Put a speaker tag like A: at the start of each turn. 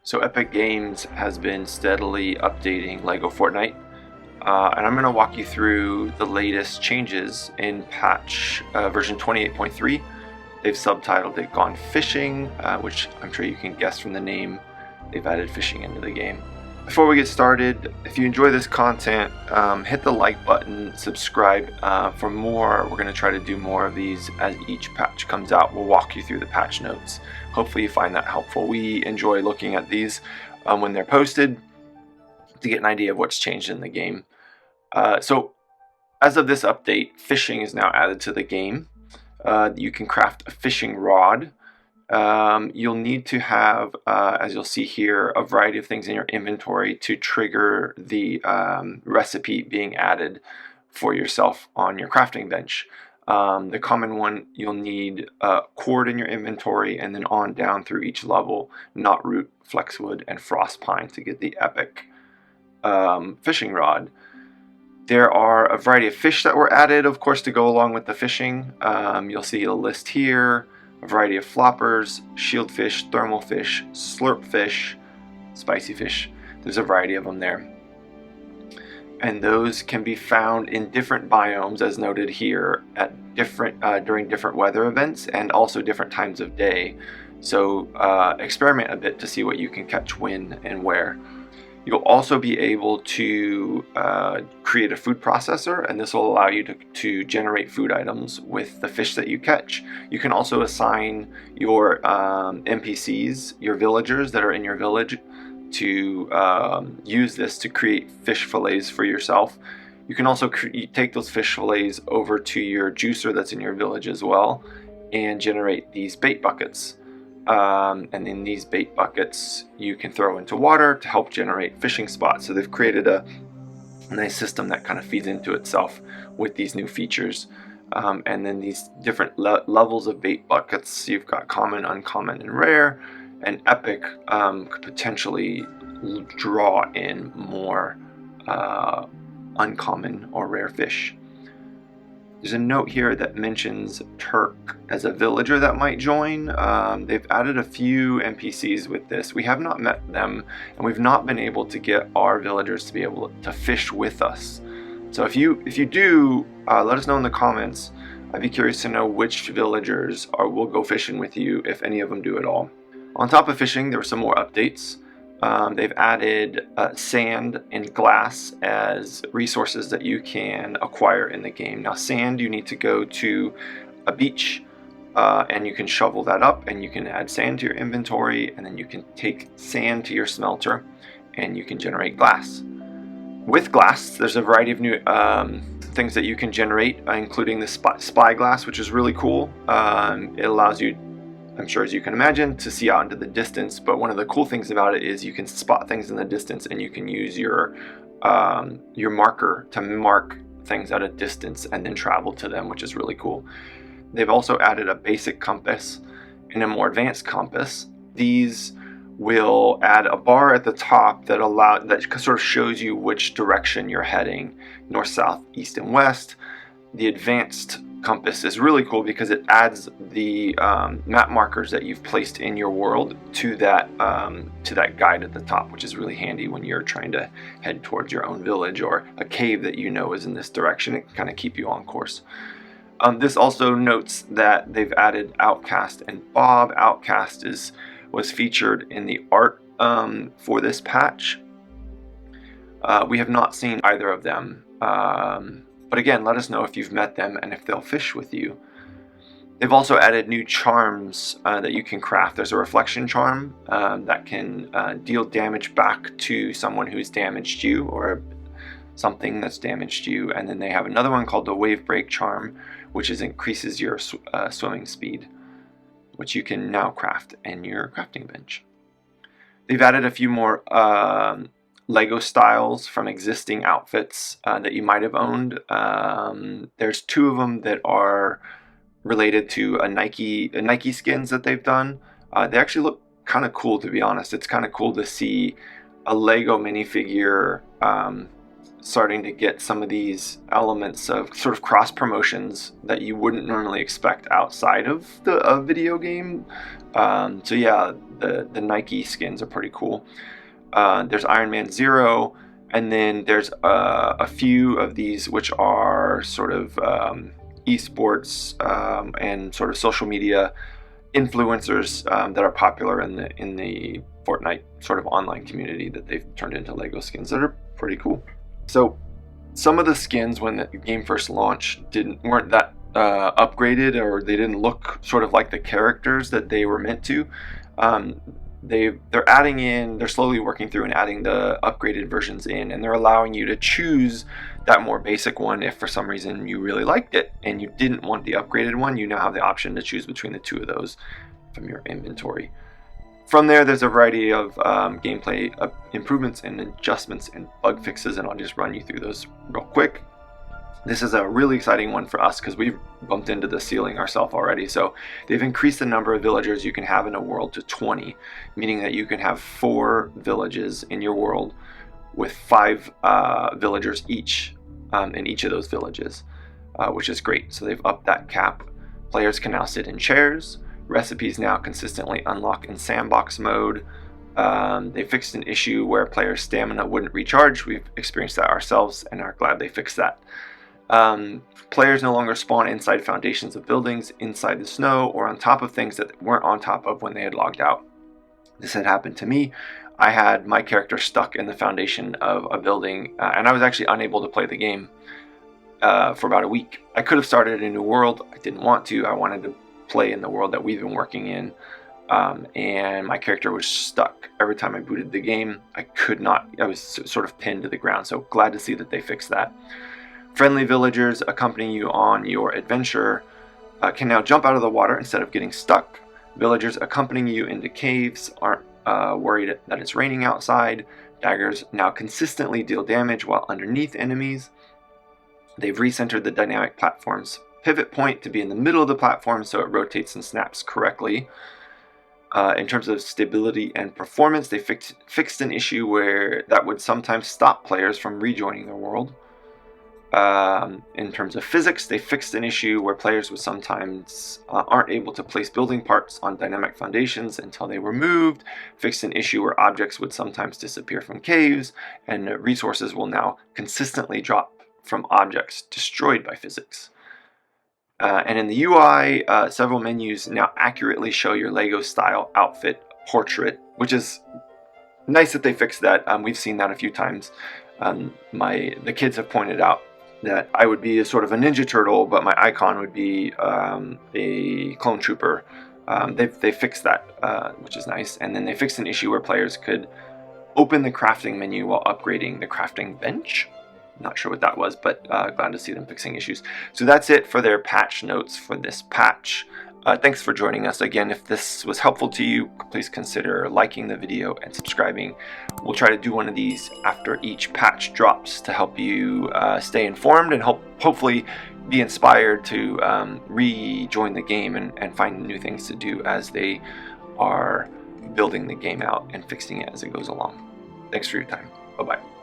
A: So Epic Games has been steadily updating Lego Fortnite, and I'm going to walk you through the latest changes in patch version 28.30. They've subtitled it Gone Fishing, which I'm sure you can guess from the name. They've added fishing into the game. Before we get started, if you enjoy this content, hit the like button, subscribe for more. We're going to try to do more of these as each patch comes out. We'll walk you through the patch notes. Hopefully you find that helpful. We enjoy looking at these when they're posted to get an idea of what's changed in the game. So as of this update, fishing is now added to the game. You can craft a fishing rod. You'll need to have, as you'll see here, a variety of things in your inventory to trigger the recipe being added for yourself on your crafting bench. The common one, you'll need cord in your inventory, and then on down through each level, knotroot, flexwood, and frost pine to get the epic fishing rod. There are a variety of fish that were added, of course, to go along with the fishing. You'll see a list here. A variety of floppers, shieldfish, thermal fish, slurp fish, spicy fish. There's a variety of them there. And those can be found in different biomes, as noted here, at different during different weather events and also different times of day. So experiment a bit to see what you can catch when and where. You'll also be able to create a food processor, and this will allow you to generate food items with the fish that you catch. You can also assign your NPCs, your villagers that are in your village, to use this to create fish fillets for yourself. You can also take those fish fillets over to your juicer that's in your village as well and generate these bait buckets. And in these bait buckets you can throw into water to help generate fishing spots. So they've created a nice system that kind of feeds into itself with these new features. And then these different levels of bait buckets. You've got common, uncommon, and rare. And epic could potentially draw in more uncommon or rare fish. There's a note here that mentions Turk as a villager that might join. They've added a few NPCs with this. We have not met them, and we've not been able to get our villagers to be able to fish with us. So if you do, let us know in the comments. I'd be curious to know which villagers will go fishing with you, if any of them do at all. On top of fishing, there were some more updates. They've added sand and glass as resources that you can acquire in the game. Now, sand, you need to go to a beach and you can shovel that up, and you can add sand to your inventory, and then you can take sand to your smelter and you can generate glass. With glass, there's a variety of new things that you can generate, including the spy glass, which is really cool. It allows you, I'm sure as you can imagine, to see out into the distance, but one of the cool things about it is you can spot things in the distance, and you can use your marker to mark things at a distance and then travel to them, which is really cool. They've also added a basic compass and a more advanced compass. These will add a bar at the top that sort of shows you which direction you're heading, north, south, east, and west. The advanced compass is really cool because it adds the map markers that you've placed in your world to that guide at the top, which is really handy when you're trying to head towards your own village or a cave that you know is in this direction. It can kind of keep you on course. This also notes that they've added Outcast and Bob. Outcast was featured in the art for this patch. We have not seen either of them. But again, let us know if you've met them and if they'll fish with you. They've also added new charms that you can craft. There's a reflection charm that can deal damage back to someone who's damaged you or something that's damaged you. And then they have another one called the wave break charm, which increases your swimming speed, which you can now craft in your crafting bench. They've added a few more Lego styles from existing outfits that you might have owned. There's two of them that are related to a Nike skins that they've done. They actually look kind of cool, to be honest. It's kind of cool to see a Lego minifigure starting to get some of these elements of sort of cross promotions that you wouldn't normally expect outside of a video game. So yeah, the Nike skins are pretty cool. There's Iron Man Zero, and then there's a few of these which are sort of esports and sort of social media influencers that are popular in the Fortnite sort of online community that they've turned into Lego skins that are pretty cool. So some of the skins when the game first launched weren't that upgraded, or they didn't look sort of like the characters that they were meant to. They're slowly working through and adding the upgraded versions in, and they're allowing you to choose that more basic one if for some reason you really liked it and you didn't want the upgraded one. You now have the option to choose between the two of those from your inventory. From there, there's a variety of gameplay improvements and adjustments and bug fixes, and I'll just run you through those real quick. This is a really exciting one for us because we've bumped into the ceiling ourselves already. So they've increased the number of villagers you can have in a world to 20, meaning that you can have 4 villages in your world with 5 villagers each in each of those villages, which is great. So they've upped that cap. Players can now sit in chairs. Recipes now consistently unlock in sandbox mode. They fixed an issue where players' stamina wouldn't recharge. We've experienced that ourselves and are glad they fixed that. Players no longer spawn inside foundations of buildings, inside the snow, or on top of things that weren't on top of when they had logged out. This had happened to me. I had my character stuck in the foundation of a building, and I was actually unable to play the game for about a week. I could have started a new world. I didn't want to. I wanted to play in the world that we've been working in, and my character was stuck. Every time I booted the game, I was sort of pinned to the ground. So glad to see that they fixed that. Friendly villagers accompanying you on your adventure can now jump out of the water instead of getting stuck. Villagers accompanying you into caves aren't worried that it's raining outside. Daggers now consistently deal damage while underneath enemies. They've recentered the dynamic platform's pivot point to be in the middle of the platform so it rotates and snaps correctly. In terms of stability and performance, they fixed an issue where that would sometimes stop players from rejoining their world. In terms of physics, they fixed an issue where players would sometimes aren't able to place building parts on dynamic foundations until they were moved. Fixed an issue where objects would sometimes disappear from caves, and resources will now consistently drop from objects destroyed by physics. And in the UI, several menus now accurately show your Lego style outfit portrait, which is nice that they fixed that. We've seen that a few times. The kids have pointed out that I would be a sort of a Ninja Turtle, but my icon would be a clone trooper. They fixed that, which is nice. And then they fixed an issue where players could open the crafting menu while upgrading the crafting bench. Not sure what that was, but glad to see them fixing issues. So that's it for their patch notes for this patch. Thanks for joining us. Again, if this was helpful to you, please consider liking the video and subscribing. We'll try to do one of these after each patch drops to help you stay informed and hopefully be inspired to rejoin the game and find new things to do as they are building the game out and fixing it as it goes along. Thanks for your time. Bye-bye.